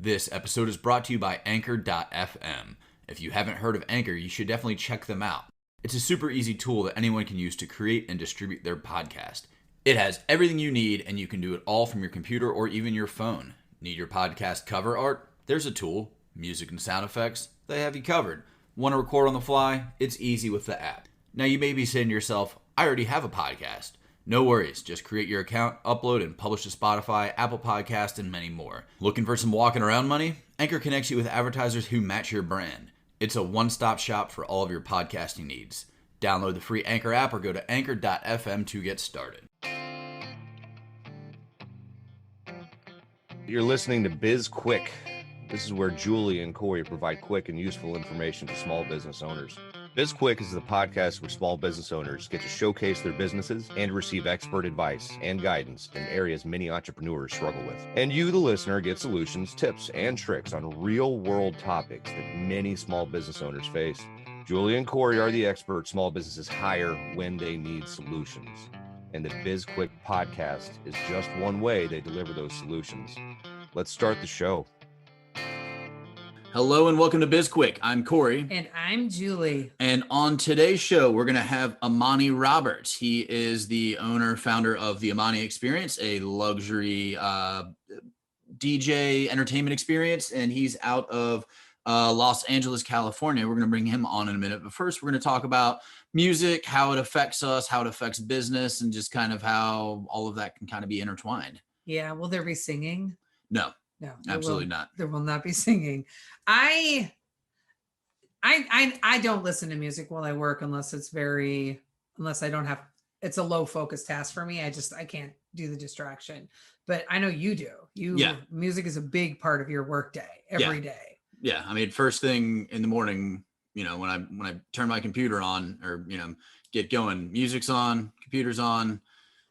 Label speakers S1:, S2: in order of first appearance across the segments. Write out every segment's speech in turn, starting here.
S1: This episode is brought to you by Anchor.fm. If you haven't heard of Anchor, you should definitely check them out. It's a super easy tool that anyone can use to create and distribute their podcast. It has everything you need, and you can do it all from your computer or even your phone. Need your podcast cover art? There's a tool. Music and sound effects? They have you covered. Want to record on the fly? It's easy with the app. Now you may be saying to yourself, I already have a podcast. No worries, just create your account, upload, and publish to Spotify, Apple Podcasts, and many more. Looking for some walking around money? Anchor connects you with advertisers who match your brand. It's a one-stop shop for all of your podcasting needs. Download the free Anchor app or go to Anchor.fm to get started.
S2: You're listening to BizQuik. This is where Julie and Corey provide quick and useful information to small business owners. BizQuik is the podcast where small business owners get to showcase their businesses and receive expert advice and guidance in areas many entrepreneurs struggle with. And you, the listener, get solutions, tips, and tricks on real-world topics that many small business owners face. Julie and Corey are the experts small businesses hire when they need solutions. And the BizQuik podcast is just one way they deliver those solutions. Let's start the show.
S1: Hello and welcome to BizQuik. I'm Corey.
S3: And I'm Julie.
S1: And on today's show, we're going to have Amani Roberts. He is the owner, founder of the Amani Experience, a luxury DJ entertainment experience. And he's out of Los Angeles, California. We're going to bring him on in a minute. But first, we're going to talk about music, how it affects us, how it affects business, and just kind of how all of that can kind of be intertwined.
S3: Yeah. Will there be singing?
S1: No.
S3: No,
S1: absolutely not.
S3: There will not be singing. I don't listen to music while I work unless I don't have, it's a low focus task for me. I can't do the distraction, but I know you do. Music is a big part of your work day every day.
S1: Yeah. I mean, first thing in the morning, when I turn my computer on or, get going, music's on, computer's on,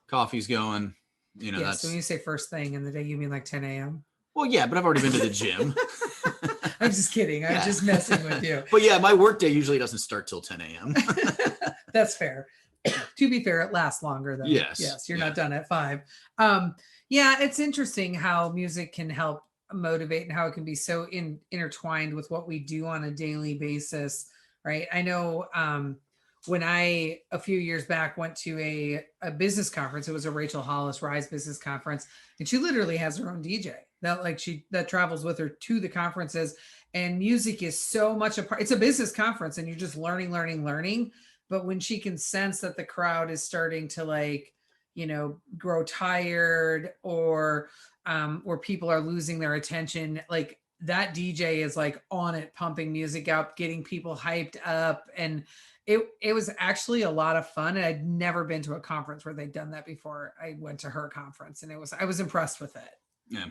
S1: coffee's going, that's.
S3: So when you say first thing in the day, you mean like 10 a.m.?
S1: Well, yeah, but I've already been to the gym.
S3: I'm just kidding. I'm just messing with you.
S1: But yeah, my work day usually doesn't start till 10 a.m.
S3: That's fair. To be fair, it lasts longer though. Yes, you're not done at 5. Yeah, it's interesting how music can help motivate and how it can be so intertwined with what we do on a daily basis, right? I know when I, a few years back, went to a business conference, it was a Rachel Hollis Rise business conference, and she literally has her own DJ that travels with her to the conferences, and music is so much a part. It's a business conference and you're just learning. But when she can sense that the crowd is starting to grow tired or people are losing their attention, like that DJ is like on it, pumping music up, getting people hyped up. And it was actually a lot of fun. And I'd never been to a conference where they'd done that before. I went to her conference and I was impressed with it.
S1: Yeah.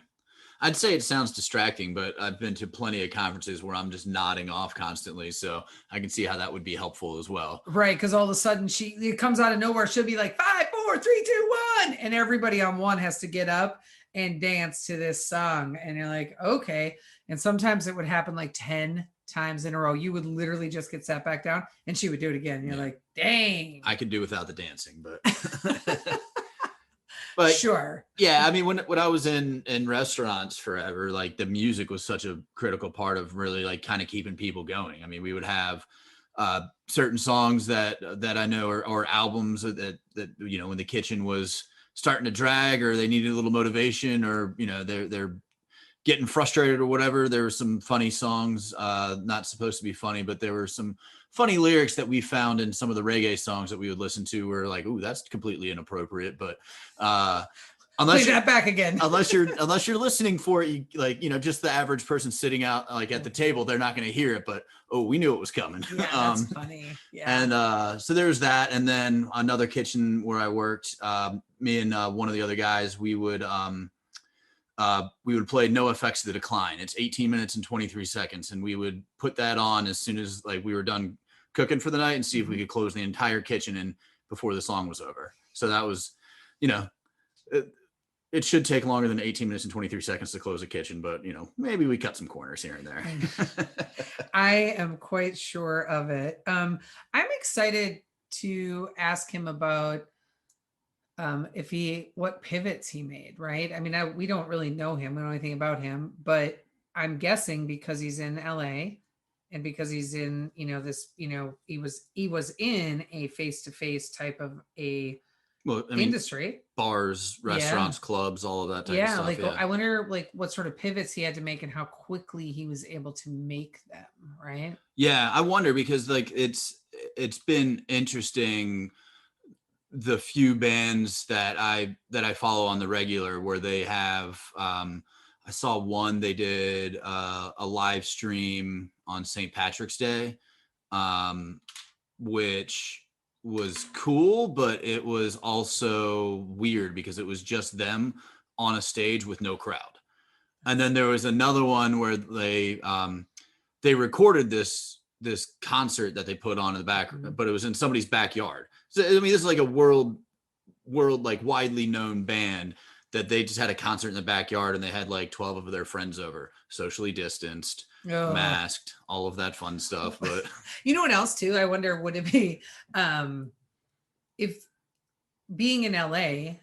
S1: I'd say it sounds distracting, but I've been to plenty of conferences where I'm just nodding off constantly. So I can see how that would be helpful as well.
S3: Right. Because all of a sudden it comes out of nowhere. She'll be like 5, 4, 3, 2, 1. And everybody on one has to get up and dance to this song. And you're like, okay. And sometimes it would happen like 10 times in a row. You would literally just get sat back down and she would do it again. You're like, dang.
S1: I could do without the dancing, but... But
S3: sure.
S1: Yeah. I mean, when I was in restaurants forever, like the music was such a critical part of really like kind of keeping people going. I mean, we would have certain songs that I know or albums that when the kitchen was starting to drag or they needed a little motivation or, they're getting frustrated or whatever. There were some funny songs, not supposed to be funny, but there were some funny lyrics that we found in some of the reggae songs that we would listen to were like, ooh, that's completely inappropriate. But
S3: unless you're back again,
S1: unless you're listening for it, just the average person sitting out like at the table, they're not going to hear it, but we knew it was coming.
S3: Yeah, that's funny. Yeah.
S1: And so there's that. And then another kitchen where I worked, me and one of the other guys, we would play No Effects of the Decline. It's 18 minutes and 23 seconds. And we would put that on as soon as like we were done cooking for the night and see if we could close the entire kitchen in before the song was over. So that was, it should take longer than 18 minutes and 23 seconds to close a kitchen, but maybe we cut some corners here and there.
S3: I am quite sure of it. I'm excited to ask him about what pivots he made, right? I mean, we don't really know him. We don't know anything about him, but I'm guessing because he's in LA and because he's in, he was in a face-to-face type of a industry.
S1: Bars, restaurants, clubs, all of that type of stuff.
S3: Yeah. I wonder what sort of pivots he had to make and how quickly he was able to make them, right?
S1: Yeah, I wonder because it's been interesting, the few bands that I follow on the regular where they have I saw one, they did a live stream on St. Patrick's Day, which was cool, but it was also weird because it was just them on a stage with no crowd. And then there was another one where they recorded this concert that they put on in the back, but it was in somebody's backyard. So, I mean, this is like a world like widely known band that they just had a concert in the backyard and they had like 12 of their friends over, socially distanced, masked, all of that fun stuff. But
S3: you know what else too? I wonder, would it be if being in LA,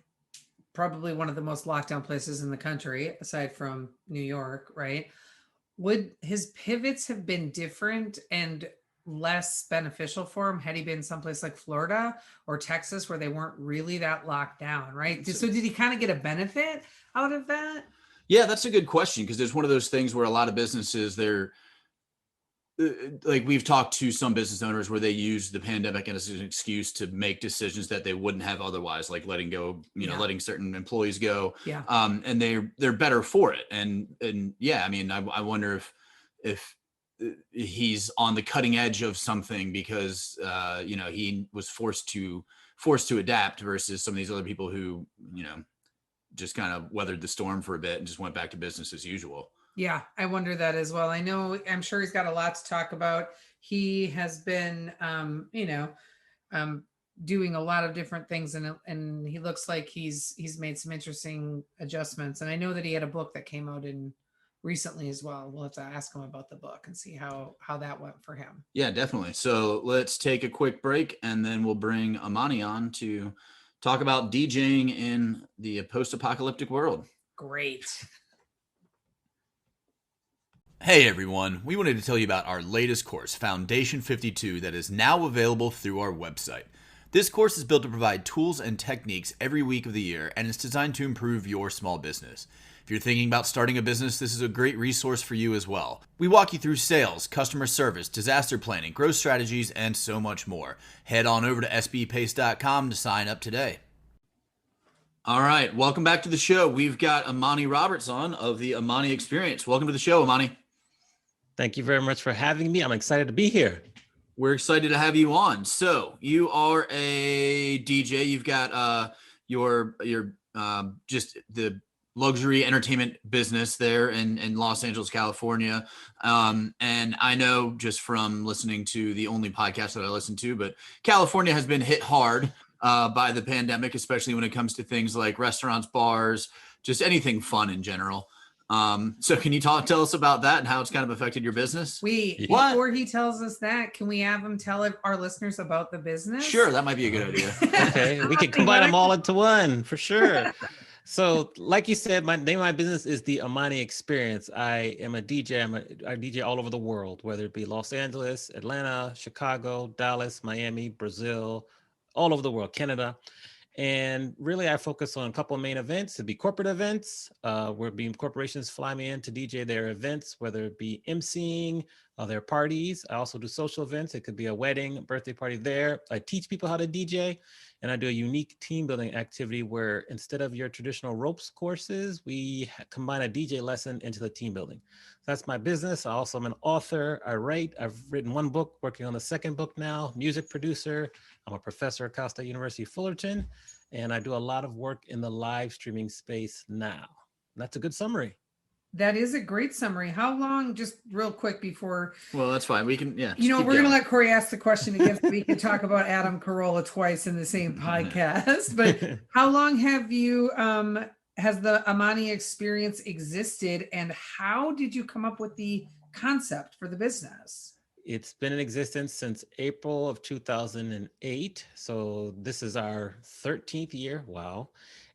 S3: probably one of the most locked down places in the country, aside from New York, right? Would his pivots have been different and less beneficial for him had he been someplace like Florida or Texas where they weren't really that locked down, right? So did he kind of get a benefit out of that?
S1: Yeah, that's a good question, because there's one of those things where a lot of businesses, they're like, we've talked to some business owners where they use the pandemic as an excuse to make decisions that they wouldn't have otherwise, like letting go, letting certain employees go.
S3: Yeah.
S1: And they're better for it. And yeah, I mean, I wonder if he's on the cutting edge of something because he was forced to adapt versus some of these other people who just kind of weathered the storm for a bit and just went back to business as usual.
S3: Yeah, I wonder that as well. I'm sure he's got a lot to talk about. He has been doing a lot of different things, and he looks like he's made some interesting adjustments. And I know that he had a book that came out recently as well. We'll have to ask him about the book and see how that went for him.
S1: Yeah, definitely. So let's take a quick break and then we'll bring Amani on to talk about DJing in the post-apocalyptic world.
S3: Great.
S1: Hey everyone, we wanted to tell you about our latest course, Foundation 52, that is now available through our website. This course is built to provide tools and techniques every week of the year, and it's designed to improve your small business. If you're thinking about starting a business, this is a great resource for you as well. We walk you through sales, customer service, disaster planning, growth strategies, and so much more. Head on over to sbpace.com to sign up today. All right, welcome back to the show. We've got Amani Roberts on of the Amani Experience. Welcome to the show, Amani.
S4: Thank you very much for having me. I'm excited to be here.
S1: We're excited to have you on. So you are a DJ. You've got your just the luxury entertainment business there in Los Angeles, California. And I know just from listening to the only podcast that I listen to, but California has been hit hard by the pandemic, especially when it comes to things like restaurants, bars, just anything fun in general. So can you tell us about that and how it's kind of affected your business?
S3: Before he tells us that, can we have him tell our listeners about the business?
S1: Sure, that might be a good idea.
S4: Okay, we can combine them all into one for sure. So like you said, my name of my business is the Amani Experience. I am a DJ. I DJ all over the world, whether it be Los Angeles, Atlanta, Chicago, Dallas, Miami, Brazil, all over the world, Canada. And really, I focus on a couple of main events. It'd be corporate events, where corporations fly me in to DJ their events, whether it be emceeing their parties. I also do social events. It could be a wedding, a birthday party there. I teach people how to DJ, and I do a unique team building activity where instead of your traditional ropes courses, we combine a DJ lesson into the team building. So that's my business. I also am an author. I write. I've written one book, working on the second book now, music producer. I'm a professor at Cal State University, Fullerton, and I do a lot of work in the live streaming space now. And that's a good summary.
S3: That is a great summary. How long, just real quick before.
S1: Well, that's fine. We can, yeah.
S3: We're going to let Corey ask the question again so we can talk about Adam Carolla twice in the same podcast. But how long have you, has the Amani Experience existed, and how did you come up with the concept for the business?
S4: It's been in existence since April of 2008. So this is our 13th year. Wow.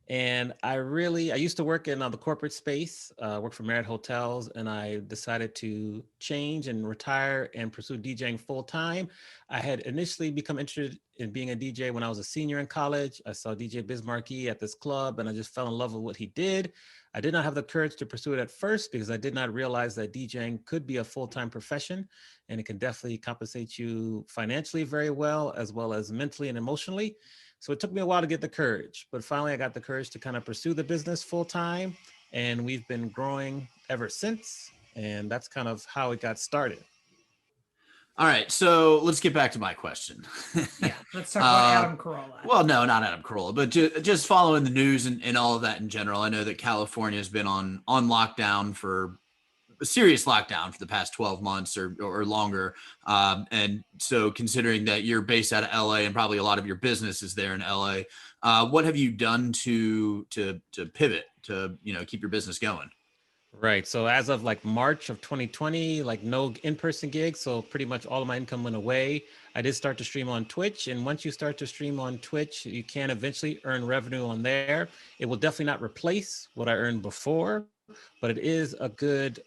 S4: And I used to work in the corporate space, work for Marriott Hotels, and I decided to change and retire and pursue DJing full time. I had initially become interested in being a DJ when I was a senior in college. I saw DJ Biz Markie at this club, and I just fell in love with what he did. I did not have the courage to pursue it at first because I did not realize that DJing could be a full-time profession, and it can definitely compensate you financially very well as mentally and emotionally. So it took me a while to get the courage, but finally I got the courage to kind of pursue the business full time, and we've been growing ever since. And that's kind of how it got started.
S1: All right, so let's get back to my question.
S3: Yeah, let's talk about Adam Carolla.
S1: Well, no, not Adam Carolla, but just following the news and all of that in general. I know that California has been on lockdown for a serious lockdown for the past 12 months or longer. And so considering that you're based out of LA and probably a lot of your business is there in LA, what have you done to pivot to, keep your business going?
S4: Right. So as of like March of 2020, like no in-person gigs. So pretty much all of my income went away. I did start to stream on Twitch. And once you start to stream on Twitch, you can eventually earn revenue on there. It will definitely not replace what I earned before, but it is a good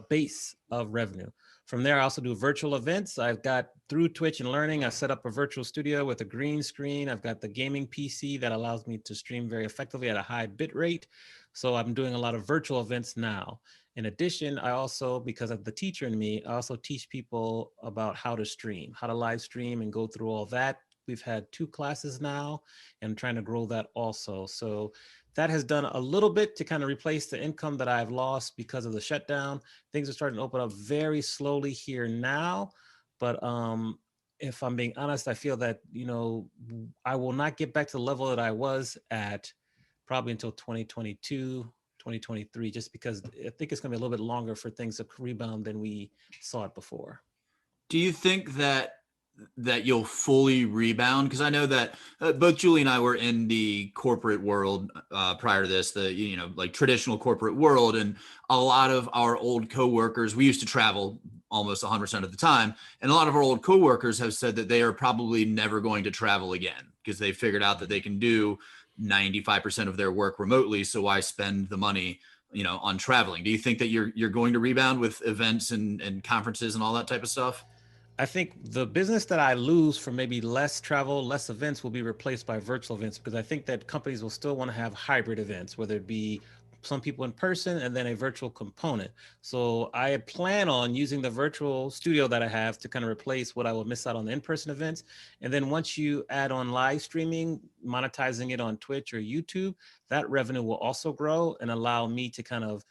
S4: base of revenue. From there, I also do virtual events. I've got through Twitch and Learning, I set up a virtual studio with a green screen. I've got the gaming PC that allows me to stream very effectively at a high bit rate. So I'm doing a lot of virtual events now. In addition, I also, because of the teacher in me, I also teach people about how to stream, how to live stream and go through all that. We've had 2 classes now and I'm trying to grow that also. So that has done a little bit to kind of replace the income that I've lost because of the shutdown. Things are starting to open up very slowly here now. But if I'm being honest, I feel that, I will not get back to the level that I was at probably until 2022, 2023, just because I think it's going to be a little bit longer for things to rebound than we saw it before.
S1: Do you think that you'll fully rebound? Because I know that both Julie and I were in the corporate world prior to this, like traditional corporate world, and a lot of our old coworkers, we used to travel almost 100% of the time, and a lot of our old coworkers have said that they are probably never going to travel again because they figured out that they can do 95% of their work remotely. So why spend the money, on traveling? Do you think that you're going to rebound with events and conferences and all that type of stuff?
S4: I think the business that I lose from maybe less travel, less events will be replaced by virtual events, because I think that companies will still want to have hybrid events, whether it be some people in person and then a virtual component. So I plan on using the virtual studio that I have to kind of replace what I will miss out on the in-person events. And then once you add on live streaming, monetizing it on Twitch or YouTube, that revenue will also grow and allow me to kind of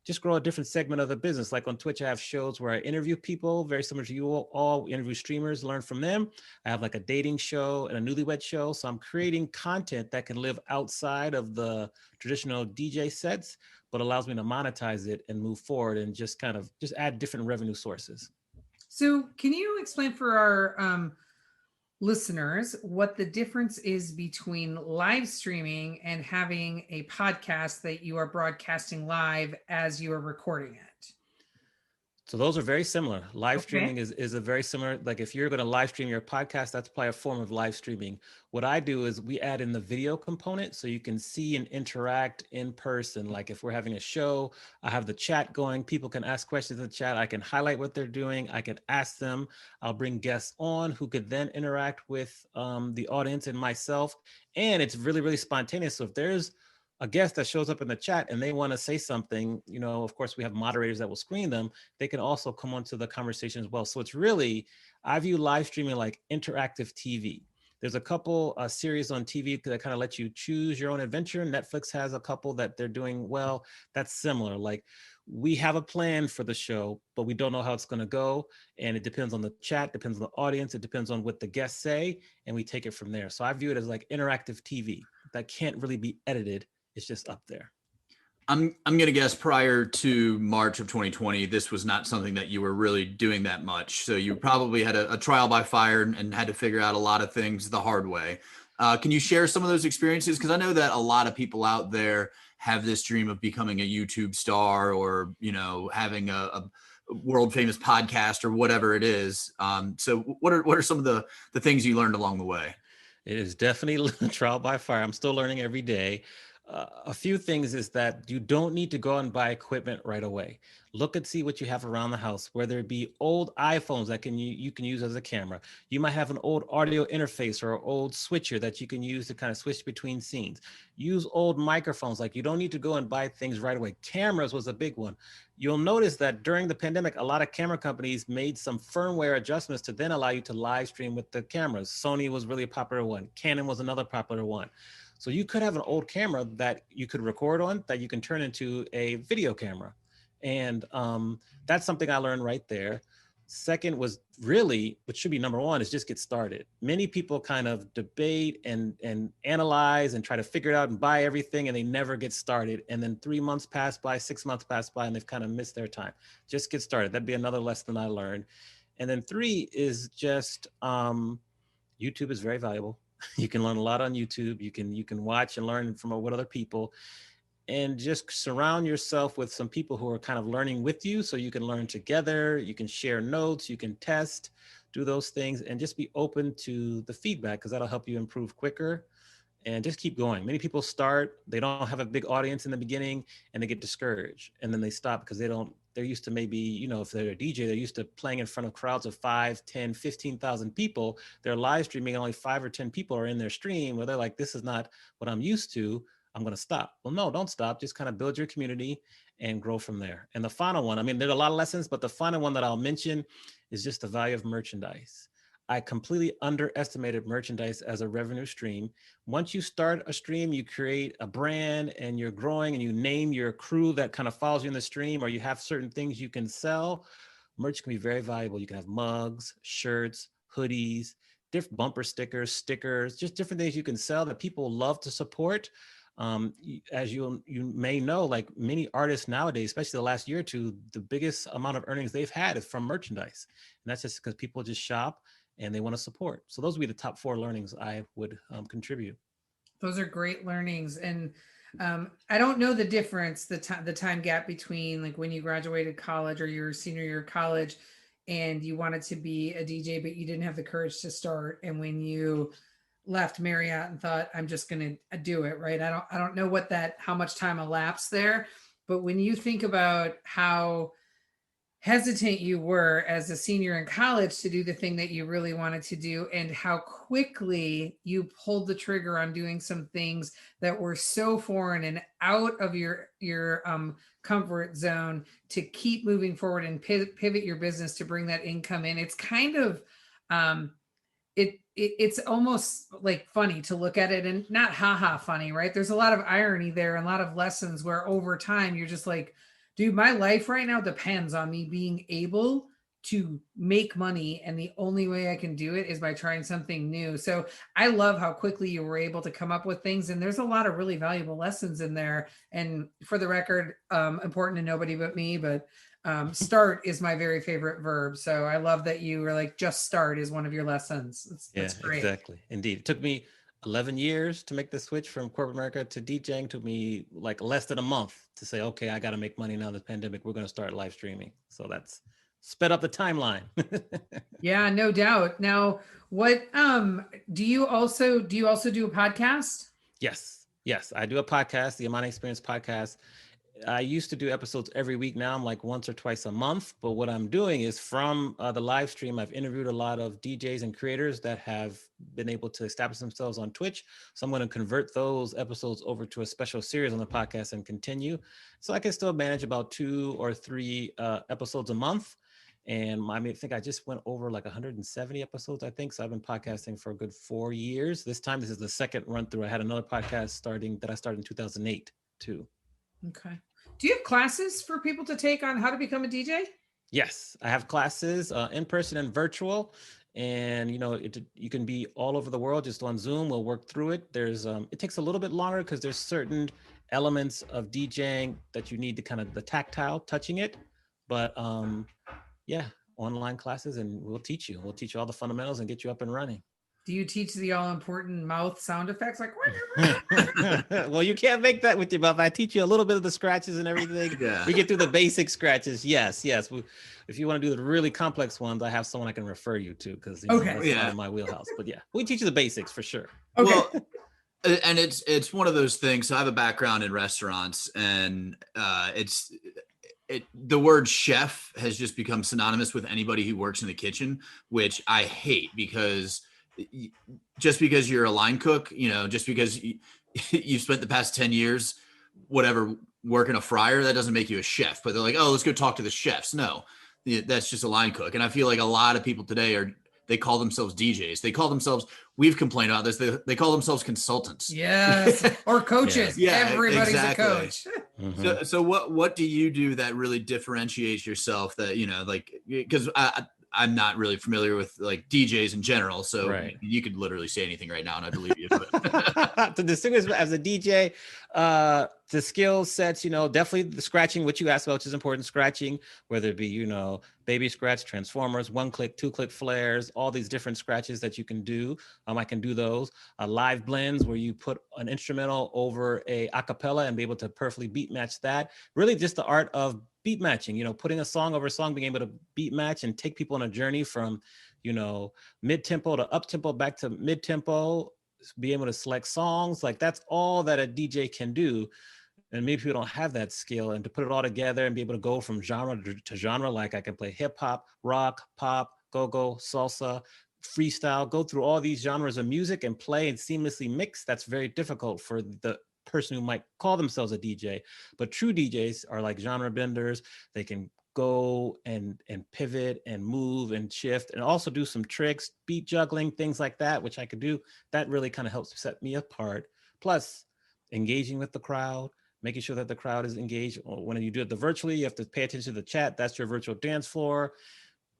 S4: just grow a different segment of the business. Like on Twitch, I have shows where I interview people very similar to you all, interview streamers, learn from them. I have like a dating show and a newlywed show. So I'm creating content that can live outside of the traditional DJ sets, but allows me to monetize it and move forward and just kind of just add different revenue sources.
S3: So can you explain for our listeners what the difference is between live streaming and having a podcast that you are broadcasting live as you are recording it?
S4: So those are very similar. Live streaming is a very similar, like if you're going to live stream your podcast, that's probably a form of live streaming. What I do is we add in the video component so you can see and interact in person. Like if we're having a show, I have the chat going, people can ask questions in the chat. I can highlight what they're doing. I can ask them. I'll bring guests on who could then interact with the audience and myself. And it's really, really spontaneous. So if there's a guest that shows up in the chat and they want to say something, of course, we have moderators that will screen them. They can also come onto the conversation as well. So it's really, I view live streaming like interactive TV. There's a couple series on TV that kind of let you choose your own adventure. Netflix has a couple that they're doing well. That's similar. Like we have a plan for the show, but we don't know how it's going to go. And it depends on the chat, depends on the audience. It depends on what the guests say. And we take it from there. So I view it as like interactive TV that can't really be edited. It's just up there.
S1: I'm going to guess prior to March of 2020, this was not something that you were really doing that much. So you probably had a trial by fire and had to figure out a lot of things the hard way. Can you share some of those experiences? Because I know that a lot of people out there have this dream of becoming a YouTube star or, having a world famous podcast or whatever it is. So what are some of the things you learned along the way?
S4: It is definitely trial by fire. I'm still learning every day. a few things is that you don't need to go and buy equipment right away. Look and see what you have around the house, whether it be old iPhones that you can use as a camera. You might have an old audio interface or an old switcher that you can use to kind of switch between scenes. Use old microphones. Like, you don't need to go and buy things right away. Cameras was a big one. You'll notice that during the pandemic, a lot of camera companies made some firmware adjustments to then allow you to live stream with the cameras. Sony was really a popular one. Canon was another popular one. So you could have an old camera that you could record on that you can turn into a video camera. And that's something I learned right there. Second was really, what should be number one, is just get started. Many people kind of debate and analyze and try to figure it out and buy everything, and they never get started. And then 3 months pass by, 6 months pass by, and they've kind of missed their time. Just get started. That'd be another lesson I learned. And then 3 is just YouTube is very valuable. You can learn a lot on YouTube. You can watch and learn from what other people, and just surround yourself with some people who are kind of learning with you, so you can learn together. You can share notes, you can test, do those things, and just be open to the feedback, because that'll help you improve quicker. And just keep going. Many people start, they don't have a big audience in the beginning, and they get discouraged, and then they stop because they're used to maybe, if they're a DJ, they're used to playing in front of crowds of 5, 10, 15,000 people. They're live streaming, only 5 or 10 people are in their stream, where they're like, this is not what I'm used to. I'm going to stop. Well, no, don't stop. Just kind of build your community and grow from there. And the final one, I mean, there's a lot of lessons, but the final one that I'll mention is just the value of merchandise. I completely underestimated merchandise as a revenue stream. Once you start a stream, you create a brand and you're growing, and you name your crew that kind of follows you in the stream, or you have certain things you can sell. Merch can be very valuable. You can have mugs, shirts, hoodies, different bumper stickers, just different things you can sell that people love to support. As you may know, like many artists nowadays, especially the last year or two, the biggest amount of earnings they've had is from merchandise. And that's just because people just shop and they want to support. So those would be the top 4 learnings I would contribute.
S3: Those are great learnings. And I don't know the difference, the time gap between like when you graduated college or your senior year of college and you wanted to be a DJ, but you didn't have the courage to start. And when you left Marriott and thought, I'm just going to do it, right? I don't know how much time elapsed there, but when you think about how hesitant you were as a senior in college to do the thing that you really wanted to do, and how quickly you pulled the trigger on doing some things that were so foreign and out of your comfort zone to keep moving forward and pivot your business to bring that income in. It's kind of, it's almost like funny to look at it, and not haha funny, right? There's a lot of irony there and a lot of lessons where over time you're just like, dude, my life right now depends on me being able to make money. And the only way I can do it is by trying something new. So I love how quickly you were able to come up with things. And there's a lot of really valuable lessons in there. And for the record, important to nobody but me, but start is my very favorite verb. So I love that you were like, just start is one of your lessons. That's great.
S4: Exactly. Indeed. It took me 11 years to make the switch from corporate America to DJing. Took me like less than a month to say, okay, I got to make money now. This pandemic, we're going to start live streaming. So that's sped up the timeline.
S3: Yeah, no doubt. Now, what do you also do a podcast?
S4: Yes, I do a podcast, the Amani Experience podcast. I used to do episodes every week. Now I'm like once or twice a month. But what I'm doing is from the live stream, I've interviewed a lot of DJs and creators that have been able to establish themselves on Twitch. So I'm going to convert those episodes over to a special series on the podcast and continue. So I can still manage about 2 or 3 episodes a month. And I think I just went over like 170 episodes, I think. So I've been podcasting for a good 4 years. This is the second run through. I had another podcast that I started in 2008 too.
S3: Okay. Do you have classes for people to take on how to become a DJ?
S4: Yes, I have classes in person and virtual. And, you can be all over the world just on Zoom. We'll work through it. It takes a little bit longer because there's certain elements of DJing that you need to kind of the tactile touching it. But online classes, and we'll teach you all the fundamentals and get you up and running.
S3: Do you teach the all-important mouth sound effects? Like,
S4: well, you can't make that with your mouth. I teach you a little bit of the scratches and everything. Yeah. We get through the basic scratches. Yes. If you want to do the really complex ones, I have someone I can refer you to because that's not in my wheelhouse. But yeah, we teach you the basics for sure.
S3: Okay.
S1: Well, And it's one of those things. So I have a background in restaurants, and the word chef has just become synonymous with anybody who works in the kitchen, which I hate, because just because you're a line cook, just because you've spent the past 10 years, whatever, working a fryer, that doesn't make you a chef. But they're like, oh, let's go talk to the chefs. No, that's just a line cook. And I feel like a lot of people today they call themselves DJs. They call themselves, we've complained about this, they call themselves consultants.
S3: Yes, or coaches.
S1: Yeah,
S3: everybody's
S1: exactly.
S3: a coach.
S1: Mm-hmm. So what do you do that really differentiates yourself, that, like, because I'm not really familiar with like DJs in general, so you could literally say anything right now and I believe you.
S4: To distinguish as a DJ, the skill sets, definitely the scratching, which you asked about, which is important. Scratching, whether it be, baby scratch, transformers, 1-click, 2-click flares, all these different scratches that you can do. I can do those. Live blends, where you put an instrumental over a acapella and be able to perfectly beat match that. Really just the art of beat matching, putting a song over a song, being able to beat match and take people on a journey from, mid-tempo to up-tempo, back to mid-tempo, be able to select songs. Like, that's all that a DJ can do. And maybe people don't have that skill, and to put it all together and be able to go from genre to genre, like I can play hip hop, rock, pop, go-go, salsa, freestyle, go through all these genres of music and play and seamlessly mix. That's very difficult for the person who might call themselves a DJ. But true DJs are like genre benders. They can go and pivot and move and shift and also do some tricks, beat juggling, things like that, which I could do. That really kind of helps set me apart. Plus, engaging with the crowd, making sure that the crowd is engaged. When you do it virtually, you have to pay attention to the chat. That's your virtual dance floor.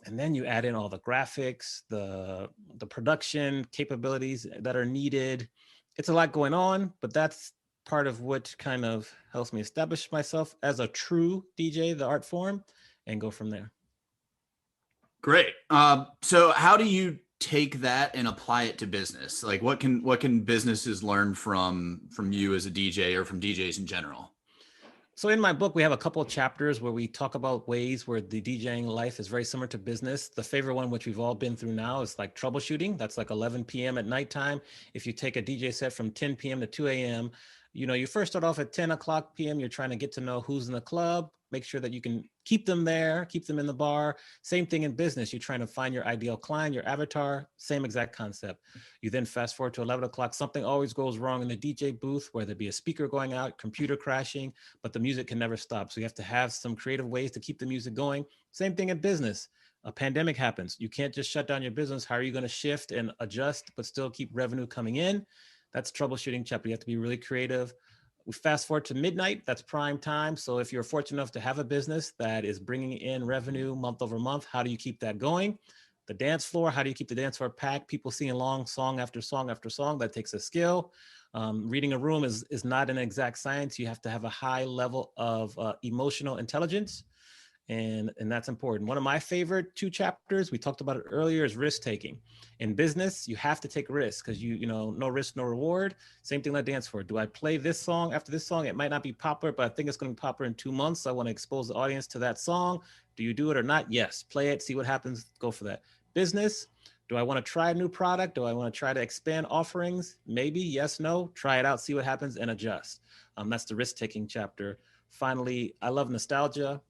S4: And then you add in all the graphics, the production capabilities that are needed. It's a lot going on, but that's part of what kind of helps me establish myself as a true DJ, the art form, and go from there.
S1: Great. So how do you take that and apply it to business? Like, what can businesses learn from you as a DJ, or from DJs in general?
S4: So in my book, we have a couple of chapters where we talk about ways where the DJing life is very similar to business. The favorite one, which we've all been through now, is like troubleshooting. That's like 11 p.m. at nighttime. If you take a DJ set from 10 p.m. to 2 a.m., you first start off at 10 o'clock p.m. You're trying to get to know who's in the club, make sure that you can keep them there, keep them in the bar. Same thing in business. You're trying to find your ideal client, your avatar, same exact concept. You then fast forward to 11 o'clock. Something always goes wrong in the DJ booth, whether it be a speaker going out, computer crashing, but the music can never stop. So you have to have some creative ways to keep the music going. Same thing in business. A pandemic happens. You can't just shut down your business. How are you going to shift and adjust, but still keep revenue coming in? That's troubleshooting chapter. You have to be really creative. We fast forward to midnight. That's prime time. So if you're fortunate enough to have a business that is bringing in revenue month over month, how do you keep that going? The dance floor, how do you keep the dance floor packed? People singing along song after song after song. That takes a skill. Reading a room is not an exact science. You have to have a high level of emotional intelligence. And that's important. One of my favorite 2 chapters, we talked about it earlier, is risk taking. In business, you have to take risks, because no risk, no reward. Same thing like dance floor. Do I play this song after this song? It might not be popular, but I think it's going to be popular in 2 months. So I want to expose the audience to that song. Do you do it or not? Yes. Play it, see what happens, go for that. Business, do I want to try a new product? Do I want to try to expand offerings? Maybe, yes, no. Try it out, see what happens, and adjust. That's the risk taking chapter. Finally, I love nostalgia.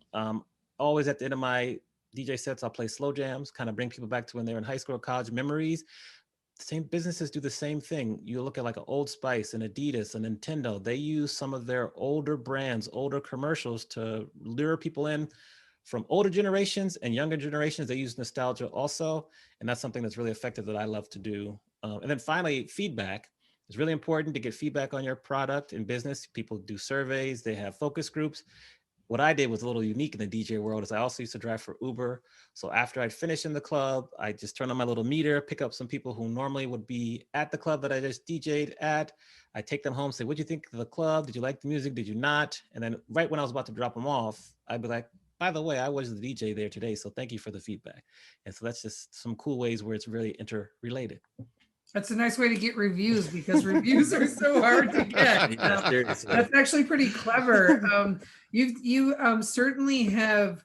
S4: Always at the end of my DJ sets, I'll play slow jams, kind of bring people back to when they were in high school or college, memories. Same businesses do the same thing. You look at like an Old Spice, an Adidas, a Nintendo. They use some of their older brands, older commercials to lure people in from older generations and younger generations. They use nostalgia also. And that's something that's really effective that I love to do. And then finally, feedback. It's really important to get feedback on your product in business. People do surveys, they have focus groups. What I did was a little unique in the DJ world is I also used to drive for Uber. So after I'd finish in the club, I just turn on my little meter, pick up some people who normally would be at the club that I just DJ'd at. I take them home, say, what'd you think of the club? Did you like the music? Did you not? And then right when I was about to drop them off, I'd be like, by the way, I was the DJ there today, so thank you for the feedback. And so that's just some cool ways where it's really interrelated.
S3: That's a nice way to get reviews, because reviews are so hard to get.
S1: Yeah,
S3: that's actually pretty clever. You certainly have,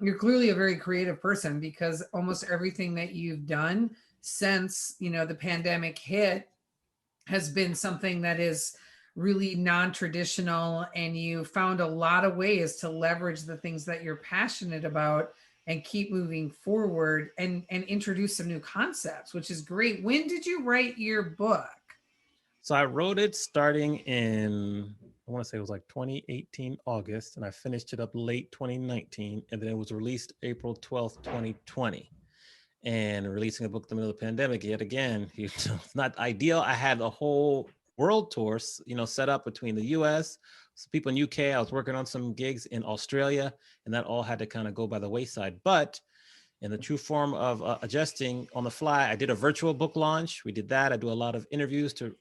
S3: you're clearly a very creative person, because almost everything that you've done since, the pandemic hit has been something that is really non-traditional, and you found a lot of ways to leverage the things that you're passionate about and keep moving forward and introduce some new concepts, which is great. When did you write your book?
S4: So I wrote it starting in, I want to say it was like 2018 August, and I finished it up late 2019, and then it was released April 12th, 2020. And releasing a book in the middle of the pandemic, yet again, it's not ideal. I had a whole world tour, set up between the US, some people in UK. I was working on some gigs in Australia, and that all had to kind of go by the wayside. But in the true form of adjusting on the fly, I did a virtual book launch. We did that. I do a lot of interviews to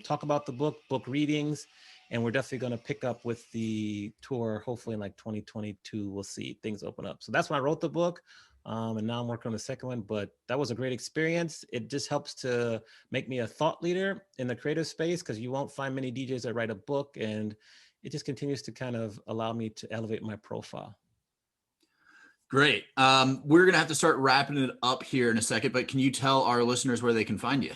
S4: talk about the book readings, and we're definitely going to pick up with the tour, hopefully in like 2022. We'll see, things open up. So that's when I wrote the book. And now I'm working on the second one, but that was a great experience. It just helps to make me a thought leader in the creative space, because you won't find many DJs that write a book, and it just continues to kind of allow me to elevate my profile.
S1: Great. We're going to have to start wrapping it up here in a second, but can you tell our listeners where they can find you?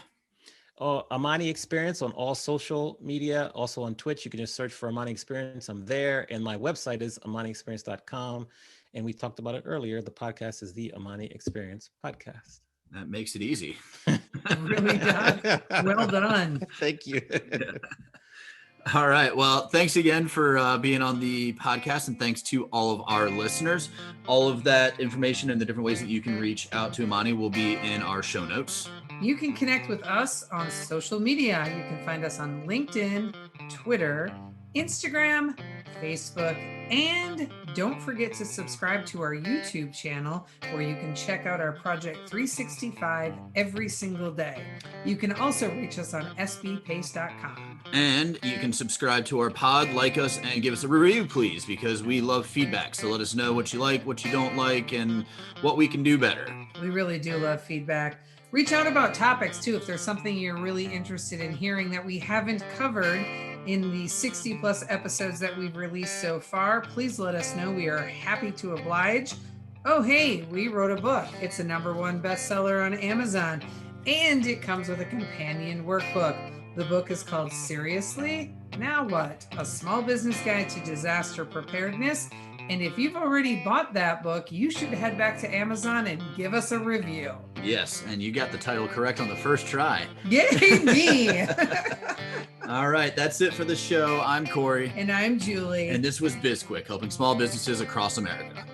S4: Amani Experience on all social media, also on Twitch. You can just search for Amani Experience. I'm there. And my website is amaniexperience.com. And we talked about it earlier. The podcast is the Amani Experience Podcast.
S1: That makes it easy.
S3: Really done. Well done.
S4: Thank you.
S1: All right. Well, thanks again for being on the podcast, and thanks to all of our listeners. All of that information and the different ways that you can reach out to Amani will be in our show notes.
S3: You can connect with us on social media. You can find us on LinkedIn, Twitter, Instagram, Facebook, and don't forget to subscribe to our YouTube channel, where you can check out our Project 365 every single day. You can also reach us on sbpace.com.
S1: And you can subscribe to our pod, like us, and give us a review, please, because we love feedback. So let us know what you like, what you don't like, and what we can do better.
S3: We really do love feedback. Reach out about topics too. If there's something you're really interested in hearing that we haven't covered in the 60 plus episodes that we've released so far, please let us know. We are happy to oblige. Oh, hey, we wrote a book. It's a #1 bestseller on Amazon, and it comes with a companion workbook. The book is called Seriously? Now What? A Small Business Guide to Disaster Preparedness. And if you've already bought that book, you should head back to Amazon and give us a review.
S1: Yes, and you got the title correct on the first try.
S3: Yay, me!
S1: All right, that's it for the show. I'm Corey.
S3: And I'm Julie.
S1: And this was BizQuik, helping small businesses across America.